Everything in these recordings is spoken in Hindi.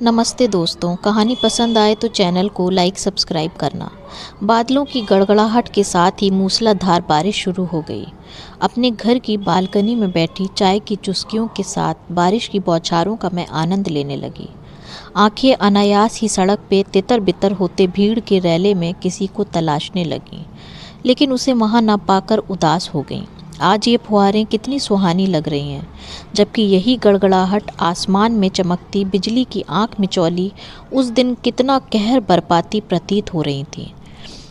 नमस्ते दोस्तों, कहानी पसंद आए तो चैनल को लाइक सब्सक्राइब करना। बादलों की गड़गड़ाहट के साथ ही मूसलाधार बारिश शुरू हो गई। अपने घर की बालकनी में बैठी चाय की चुस्कियों के साथ बारिश की बौछारों का मैं आनंद लेने लगी। आंखें अनायास ही सड़क पे तितर बितर होते भीड़ के रैले में किसी को तलाशने लगीं, लेकिन उसे वहाँ न पाकर उदास हो गईं। आज ये फुहारें कितनी सुहानी लग रही हैं, जबकि यही गड़गड़ाहट आसमान में चमकती बिजली की आंख मिचौली उस दिन कितना कहर बरपाती प्रतीत हो रही थी।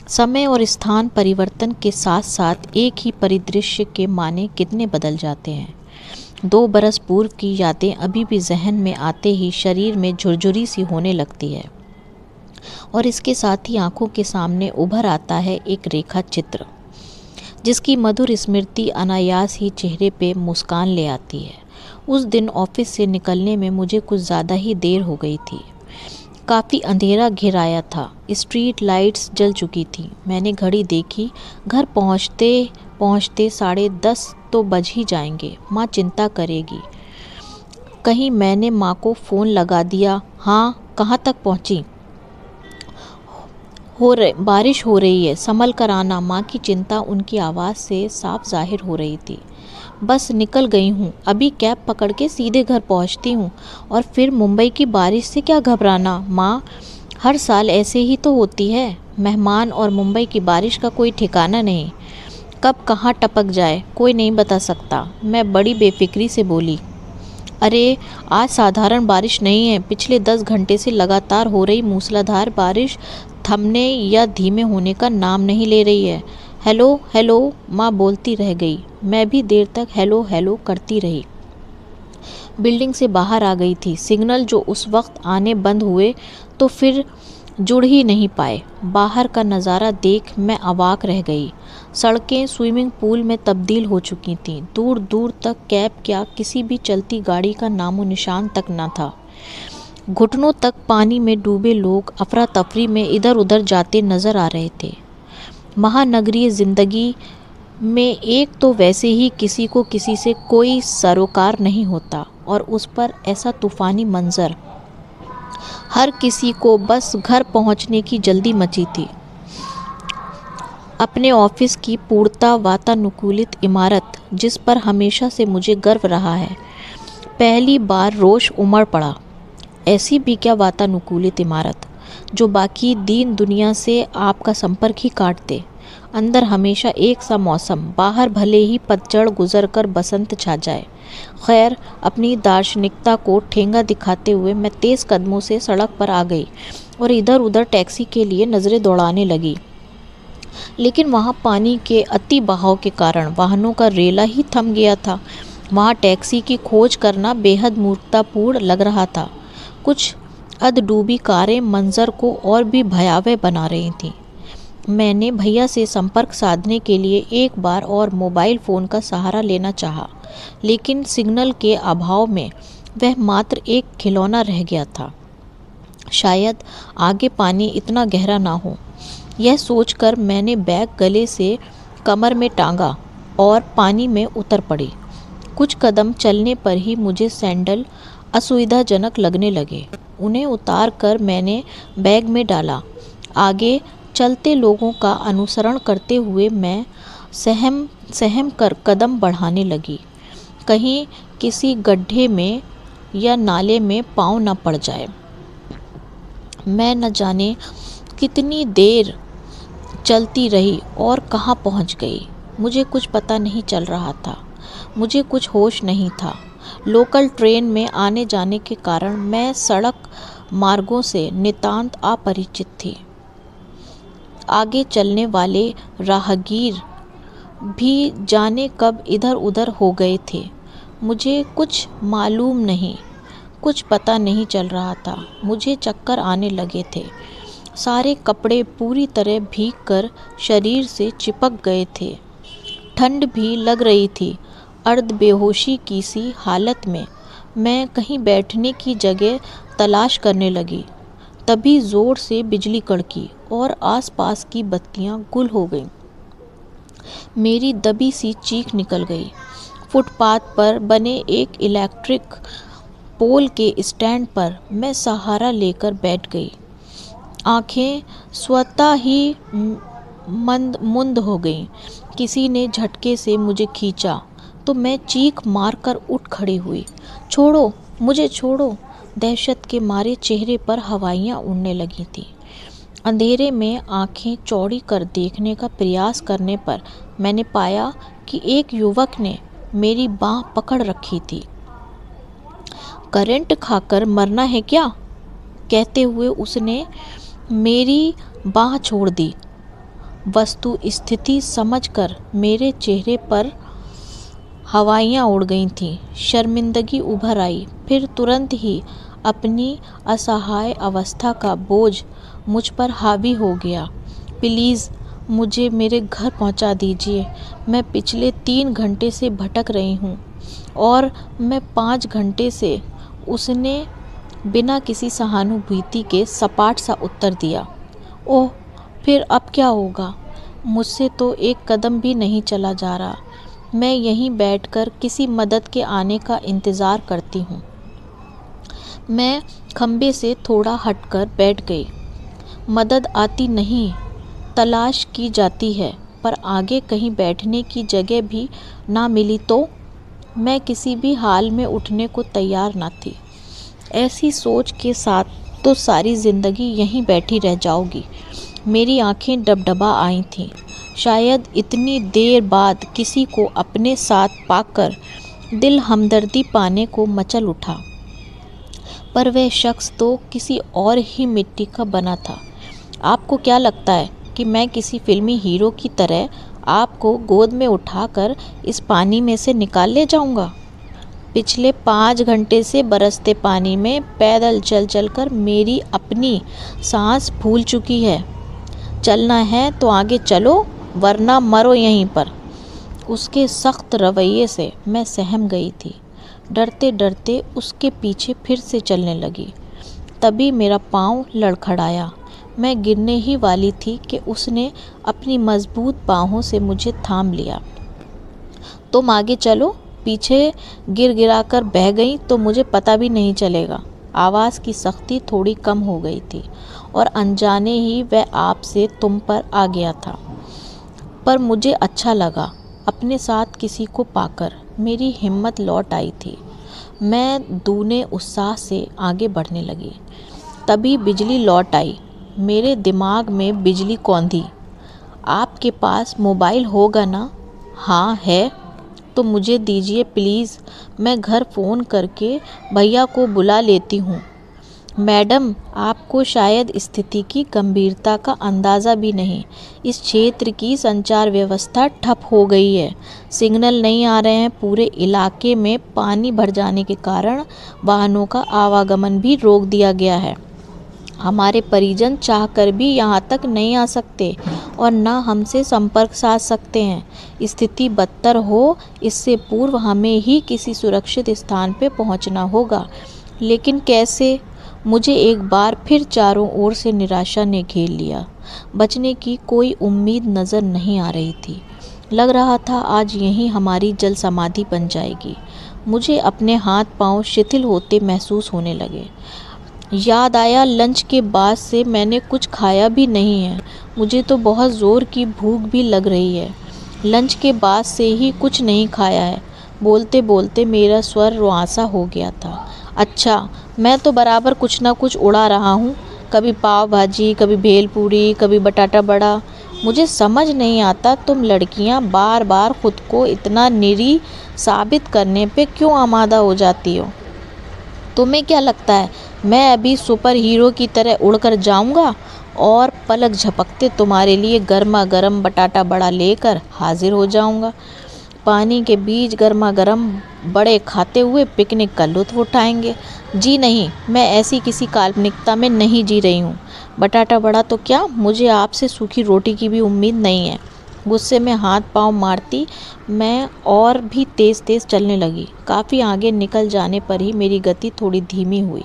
समय और स्थान परिवर्तन के साथ साथ एक ही परिदृश्य के माने कितने बदल जाते हैं। 2 बरस पूर्व की यादें अभी भी जहन में आते ही शरीर में झुरझुरी सी होने लगती है, और इसके साथ ही आंखों के सामने उभर आता है एक रेखा चित्र, जिसकी मधुर स्मृति अनायास ही चेहरे पे मुस्कान ले आती है। उस दिन ऑफिस से निकलने में मुझे कुछ ज़्यादा ही देर हो गई थी। काफ़ी अंधेरा घिराया था, स्ट्रीट लाइट्स जल चुकी थी। मैंने घड़ी देखी, घर पहुंचते पहुंचते 10:30 तो बज ही जाएंगे। माँ चिंता करेगी। कहीं मैंने माँ को फ़ोन लगा दिया। हाँ, कहाँ तक पहुँची? बारिश हो रही है, संभल कर आना। माँ की चिंता उनकी आवाज़ से साफ जाहिर हो रही थी। बस निकल गई हूँ, अभी कैब पकड़ के सीधे घर पहुँचती हूँ, और फिर मुंबई की बारिश से क्या घबराना माँ, हर साल ऐसे ही तो होती है। मेहमान और मुंबई की बारिश का कोई ठिकाना नहीं, कब कहाँ टपक जाए कोई नहीं बता सकता। मैं बड़ी बेफिक्री से बोली। अरे आज साधारण बारिश नहीं है, पिछले 10 घंटे से लगातार हो रही मूसलाधार बारिश थमने या धीमे होने का नाम नहीं ले रही है। हेलो हेलो, माँ बोलती रह गई। मैं भी देर तक हेलो हेलो करती रही। बिल्डिंग से बाहर आ गई थी। सिग्नल जो उस वक्त आने बंद हुए तो फिर जुड़ ही नहीं पाए। बाहर का नज़ारा देख मैं अवाक रह गई। सड़कें स्विमिंग पूल में तब्दील हो चुकी थीं। दूर दूर तक कैब क्या किसी भी चलती गाड़ी का नामो निशान तक न था। घुटनों तक पानी में डूबे लोग अफरा तफरी में इधर उधर जाते नजर आ रहे थे। महानगरीय जिंदगी में एक तो वैसे ही किसी को किसी से कोई सरोकार नहीं होता, और उस पर ऐसा तूफानी मंजर। हर किसी को बस घर पहुंचने की जल्दी मची थी। अपने ऑफिस की पूर्णतः वातानुकूलित इमारत, जिस पर हमेशा से मुझे गर्व रहा है, पहली बार रोष उमड़ पड़ा। ऐसी भी क्या वातानुकूलित इमारत जो बाकी दीन दुनिया से आपका संपर्क ही काट दे। अंदर हमेशा एक सा मौसम, बाहर भले ही पतझड़ गुजर कर बसंत छा जाए। खैर, अपनी दार्शनिकता को ठेंगा दिखाते हुए मैं तेज़ कदमों से सड़क पर आ गई और इधर उधर टैक्सी के लिए नज़रें दौड़ाने लगी। लेकिन वहाँ पानी के अति बहाव के कारण वाहनों का रेला ही थम गया था। वहाँ टैक्सी की खोज करना बेहद मूर्खतापूर्ण लग रहा था। कुछ अधडूबी कारें मंजर को और भी भयावह बना रही थीं। मैंने भैया से संपर्क साधने के लिए एक बार और मोबाइल फ़ोन का सहारा लेना चाहा, लेकिन सिग्नल के अभाव में वह मात्र एक खिलौना रह गया था। शायद आगे पानी इतना गहरा ना हो। यह सोचकर मैंने बैग गले से कमर में टांगा और पानी में उतर पड़ी। कुछ कदम चलने पर ही मुझे सैंडल असुविधाजनक लगने लगे। उन्हें उतार कर मैंने बैग में डाला। आगे चलते लोगों का अनुसरण करते हुए मैं सहम कर कदम बढ़ाने लगी, कहीं किसी गड्ढे में या नाले में पाँव न पड़ जाए। मैं न जाने कितनी देर चलती रही और कहाँ पहुँच गई, मुझे कुछ पता नहीं चल रहा था। मुझे कुछ होश नहीं था। लोकल ट्रेन में आने जाने के कारण मैं सड़क मार्गों से नितांत अपरिचित थी। आगे चलने वाले राहगीर भी जाने कब इधर उधर हो गए थे। मुझे कुछ मालूम नहीं, कुछ पता नहीं चल रहा था। मुझे चक्कर आने लगे थे। सारे कपड़े पूरी तरह भीग कर शरीर से चिपक गए थे। ठंड भी लग रही थी। अर्ध बेहोशी की सी हालत में मैं कहीं बैठने की जगह तलाश करने लगी। तभी ज़ोर से बिजली कड़की और आसपास की बत्तियां गुल हो गईं। मेरी दबी सी चीख निकल गई। फुटपाथ पर बने एक इलेक्ट्रिक पोल के स्टैंड पर मैं सहारा लेकर बैठ गई। आंखें स्वतः ही मुंद हो गईं। किसी ने झटके से मुझे खींचा तो मैं चीख मारकर उठ खड़ी हुई। छोड़ो, मुझे छोड़ो। दहशत के मारे चेहरे पर हवाइयाँ उड़ने लगी थीं। अंधेरे में आंखें चौड़ी कर देखने का प्रयास करने पर मैंने पाया कि एक युवक ने मेरी बाँह पकड़ रखी थी। करंट खाकर मरना है क्या? कहते हुए उसने मेरी बाँह छोड़ दी। वस्तु स्थिति समझकर मेरे चेहरे पर हवाइयाँ उड़ गई थीं। शर्मिंदगी उभर आई। फिर तुरंत ही अपनी असहाय अवस्था का बोझ मुझ पर हावी हो गया। प्लीज़ मुझे मेरे घर पहुंचा दीजिए। मैं पिछले 3 घंटे से भटक रही हूं और मैं 5 घंटे से। उसने बिना किसी सहानुभूति के सपाट सा उत्तर दिया। ओह, फिर अब क्या होगा? मुझसे तो एक कदम भी नहीं चला जा रहा। मैं यहीं बैठकर किसी मदद के आने का इंतज़ार करती हूँ। मैं खंबे से थोड़ा हटकर बैठ गई। मदद आती नहीं, तलाश की जाती है, पर आगे कहीं बैठने की जगह भी ना मिली तो? मैं किसी भी हाल में उठने को तैयार ना थी। ऐसी सोच के साथ तो सारी ज़िंदगी यहीं बैठी रह जाऊगी। मेरी आंखें डबडबा आई थीं। शायद इतनी देर बाद किसी को अपने साथ पाकर दिल हमदर्दी पाने को मचल उठा। पर वह शख्स तो किसी और ही मिट्टी का बना था। आपको क्या लगता है कि मैं किसी फिल्मी हीरो की तरह आपको गोद में उठाकर इस पानी में से निकाल ले जाऊंगा? पिछले 5 घंटे से बरसते पानी में पैदल चल चलकर मेरी अपनी सांस फूल चुकी है। चलना है तो आगे चलो, वरना मरो यहीं पर। उसके सख्त रवैये से मैं सहम गई थी। डरते डरते उसके पीछे फिर से चलने लगी। तभी मेरा पाँव लड़खड़ाया। मैं गिरने ही वाली थी कि उसने अपनी मजबूत बाहों से मुझे थाम लिया। तुम आगे चलो, पीछे गिर गिराकर बह गई तो मुझे पता भी नहीं चलेगा। आवाज़ की सख्ती थोड़ी कम हो गई थी और अनजाने ही वह आप से तुम पर आ गया था। पर मुझे अच्छा लगा। अपने साथ किसी को पाकर मेरी हिम्मत लौट आई थी। मैं दूने उत्साह से आगे बढ़ने लगी। तभी बिजली लौट आई। मेरे दिमाग में बिजली कौंधी। आपके पास मोबाइल होगा ना? हाँ है। तो मुझे दीजिए प्लीज़, मैं घर फ़ोन करके भैया को बुला लेती हूँ। मैडम, आपको शायद स्थिति की गंभीरता का अंदाज़ा भी नहीं। इस क्षेत्र की संचार व्यवस्था ठप हो गई है। सिग्नल नहीं आ रहे हैं। पूरे इलाके में पानी भर जाने के कारण वाहनों का आवागमन भी रोक दिया गया है। हमारे परिजन चाहकर भी यहाँ तक नहीं आ सकते और न हमसे संपर्क साध सकते हैं। स्थिति बदतर हो इससे पूर्व हमें ही किसी सुरक्षित स्थान पर पहुँचना होगा। लेकिन कैसे? मुझे एक बार फिर चारों ओर से निराशा ने घेर लिया। बचने की कोई उम्मीद नज़र नहीं आ रही थी। लग रहा था आज यहीं हमारी जल समाधि बन जाएगी। मुझे अपने हाथ पांव शिथिल होते महसूस होने लगे। याद आया लंच के बाद से मैंने कुछ खाया भी नहीं है। मुझे तो बहुत ज़ोर की भूख भी लग रही है। लंच के बाद से ही कुछ नहीं खाया है। बोलते बोलते मेरा स्वर रुआंसा हो गया था। अच्छा, मैं तो बराबर कुछ ना कुछ उड़ा रहा हूँ। कभी पाव भाजी, कभी भेलपूरी, कभी बटाटा बड़ा। मुझे समझ नहीं आता तुम लड़कियाँ बार बार खुद को इतना निरी साबित करने पे क्यों आमादा हो जाती हो। तुम्हें क्या लगता है मैं अभी सुपर हीरो की तरह उड़कर जाऊंगा और पलक झपकते तुम्हारे लिए गर्मा गर्म बटाटा बड़ा लेकर हाजिर हो जाऊंगा? पानी के बीच गर्मा गर्म बड़े खाते हुए पिकनिक का लुत्फ उठाएंगे। जी नहीं, मैं ऐसी किसी काल्पनिकता में नहीं जी रही हूँ। बटाटा बड़ा तो क्या, मुझे आपसे सूखी रोटी की भी उम्मीद नहीं है। गुस्से में हाथ पांव मारती मैं और भी तेज़ तेज़ चलने लगी। काफ़ी आगे निकल जाने पर ही मेरी गति थोड़ी धीमी हुई।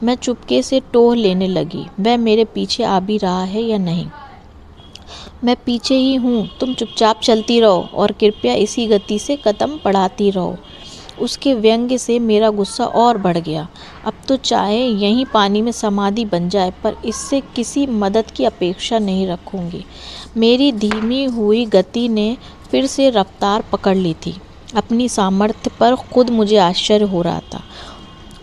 मैं चुपके से टोह लेने लगी। वह मेरे पीछे आ भी रहा है या नहीं। मैं पीछे ही हूँ। तुम चुपचाप चलती रहो और कृपया इसी गति से कदम बढ़ाती रहो। उसके व्यंग्य से मेरा गुस्सा और बढ़ गया। अब तो चाहे यहीं पानी में समाधि बन जाए, पर इससे किसी मदद की अपेक्षा नहीं रखूंगी। मेरी धीमी हुई गति ने फिर से रफ्तार पकड़ ली थी। अपनी सामर्थ्य पर खुद मुझे आश्चर्य हो रहा था।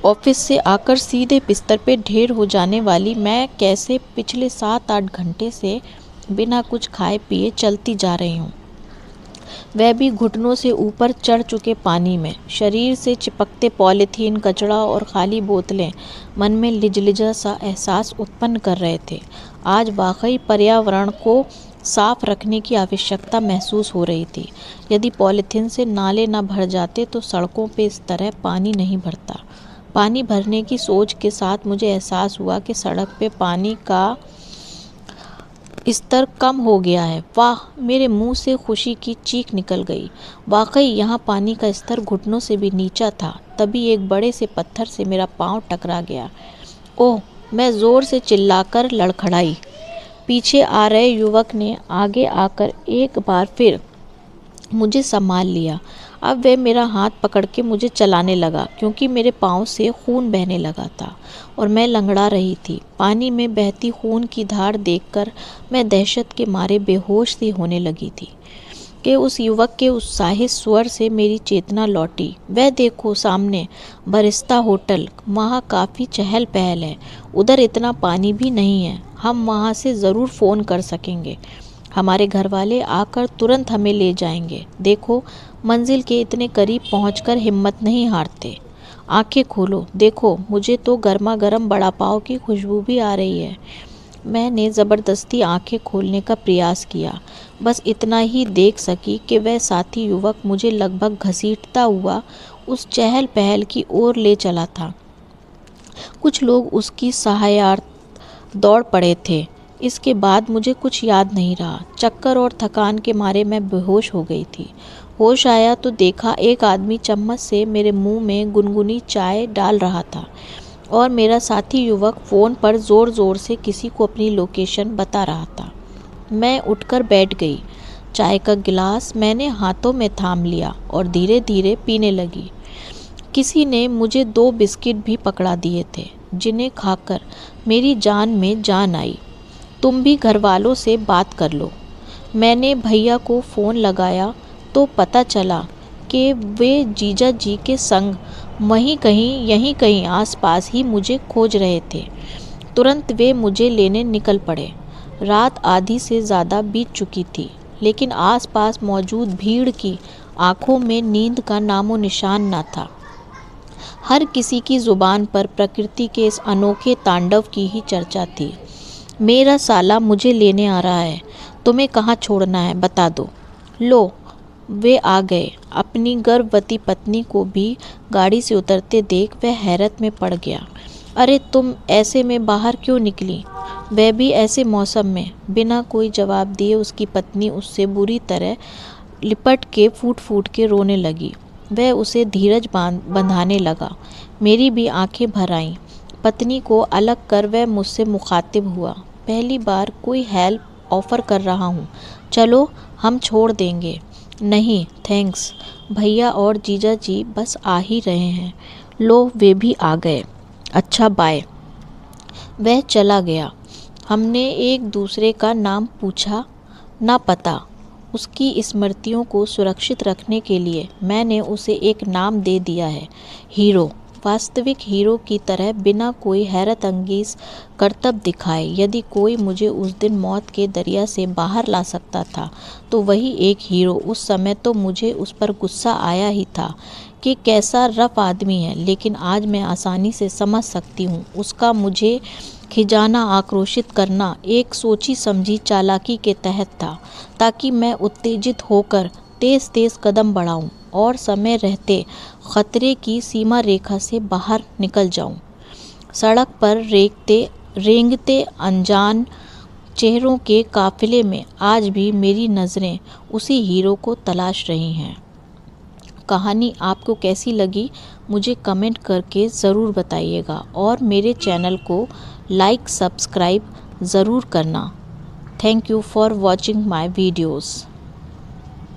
ऑफिस से आकर सीधे बिस्तर पे ढेर हो जाने वाली मैं कैसे पिछले 7-8 घंटे से बिना कुछ खाए पिए चलती जा रही हूँ, वह भी घुटनों से ऊपर चढ़ चुके पानी में। शरीर से चिपकते पॉलीथीन, कचड़ा और खाली बोतलें मन में लिजलिजा सा एहसास उत्पन्न कर रहे थे। आज वाकई पर्यावरण को साफ रखने की आवश्यकता महसूस हो रही थी। यदि पॉलीथीन से नाले न भर जाते तो सड़कों पे इस तरह पानी नहीं भरता। पानी भरने की सोच के साथ मुझे एहसास हुआ कि सड़क पे पानी का स्तर कम हो गया है। वाह! मेरे मुंह से खुशी की चीख निकल गई। वाकई यहाँ पानी का स्तर घुटनों से भी नीचा था। तभी एक बड़े से पत्थर से मेरा पांव टकरा गया। ओह! मैं ज़ोर से चिल्लाकर लड़खड़ाई। पीछे आ रहे युवक ने आगे आकर एक बार फिर मुझे संभाल लिया। अब वह मेरा हाथ पकड़ के मुझे चलाने लगा, क्योंकि मेरे पाँव से खून बहने लगा था और मैं लंगड़ा रही थी। पानी में बहती खून की धार देखकर मैं दहशत के मारे बेहोश सी होने लगी थी कि उस युवक के उत्साहित स्वर से मेरी चेतना लौटी। वह देखो सामने बरिस्ता होटल, वहाँ काफ़ी चहल पहल है। उधर इतना पानी भी नहीं है, हम वहाँ से ज़रूर फ़ोन कर सकेंगे। हमारे घर वाले आकर तुरंत हमें ले जाएंगे। देखो, मंजिल के इतने करीब पहुंचकर हिम्मत नहीं हारते। आंखें खोलो, देखो, मुझे तो गर्मा गर्म बड़ा पाव की खुशबू भी आ रही है। मैंने ज़बरदस्ती आंखें खोलने का प्रयास किया। बस इतना ही देख सकी कि वह साथी युवक मुझे लगभग घसीटता हुआ उस चहल पहल की ओर ले चला था। कुछ लोग उसकी सहायतार्थ दौड़ पड़े थे। इसके बाद मुझे कुछ याद नहीं रहा। चक्कर और थकान के मारे मैं बेहोश हो गई थी। होश आया तो देखा एक आदमी चम्मच से मेरे मुंह में गुनगुनी चाय डाल रहा था और मेरा साथी युवक फ़ोन पर ज़ोर ज़ोर से किसी को अपनी लोकेशन बता रहा था। मैं उठकर बैठ गई। चाय का गिलास मैंने हाथों में थाम लिया और धीरे धीरे पीने लगी। किसी ने मुझे 2 बिस्किट भी पकड़ा दिए थे, जिन्हें खाकर मेरी जान में जान आई। तुम भी घर वालों से बात कर लो। मैंने भैया को फ़ोन लगाया तो पता चला कि वे जीजा जी के संग यहीं कहीं आसपास ही मुझे खोज रहे थे। तुरंत वे मुझे लेने निकल पड़े। रात आधी से ज़्यादा बीत चुकी थी, लेकिन आसपास मौजूद भीड़ की आंखों में नींद का नामो निशान न था। हर किसी की ज़ुबान पर प्रकृति के इस अनोखे तांडव की ही चर्चा थी। मेरा साला मुझे लेने आ रहा है, तुम्हें कहाँ छोड़ना है बता दो। लो, वे आ गए। अपनी गर्भवती पत्नी को भी गाड़ी से उतरते देख वह हैरत में पड़ गया। अरे तुम ऐसे में बाहर क्यों निकली, वह भी ऐसे मौसम में? बिना कोई जवाब दिए उसकी पत्नी उससे बुरी तरह लिपट के फूट फूट के रोने लगी। वह उसे धीरज बंधाने लगा। मेरी भी आंखें भर आईं। पत्नी को अलग कर वह मुझसे मुखातिब हुआ। पहली बार कोई हेल्प ऑफ़र कर रहा हूँ, चलो हम छोड़ देंगे। नहीं थैंक्स, भैया और जीजा जी बस आ ही रहे हैं। लो, वे भी आ गए। अच्छा बाय। वह चला गया। हमने एक दूसरे का नाम पूछा, ना पता। उसकी स्मृतियों को सुरक्षित रखने के लिए मैंने उसे एक नाम दे दिया है, हीरो। वास्तविक हीरो की तरह बिना कोई हैरत अंगेज करतब दिखाए। यदि कोई मुझे उस दिन मौत के दरिया से बाहर ला सकता था तो वही एक हीरो। उस समय तो मुझे उस पर गुस्सा आया ही था कि कैसा रफ आदमी है, लेकिन आज मैं आसानी से समझ सकती हूँ उसका मुझे खिजाना, आक्रोशित करना एक सोची समझी चालाकी के तहत था, ताकि मैं उत्तेजित होकर तेज़ तेज़ कदम बढ़ाऊं और समय रहते खतरे की सीमा रेखा से बाहर निकल जाऊं। सड़क पर रेंगते अनजान चेहरों के काफिले में आज भी मेरी नज़रें उसी हीरो को तलाश रही हैं। कहानी आपको कैसी लगी मुझे कमेंट करके ज़रूर बताइएगा और मेरे चैनल को लाइक सब्सक्राइब ज़रूर करना। Thank you for watching my videos.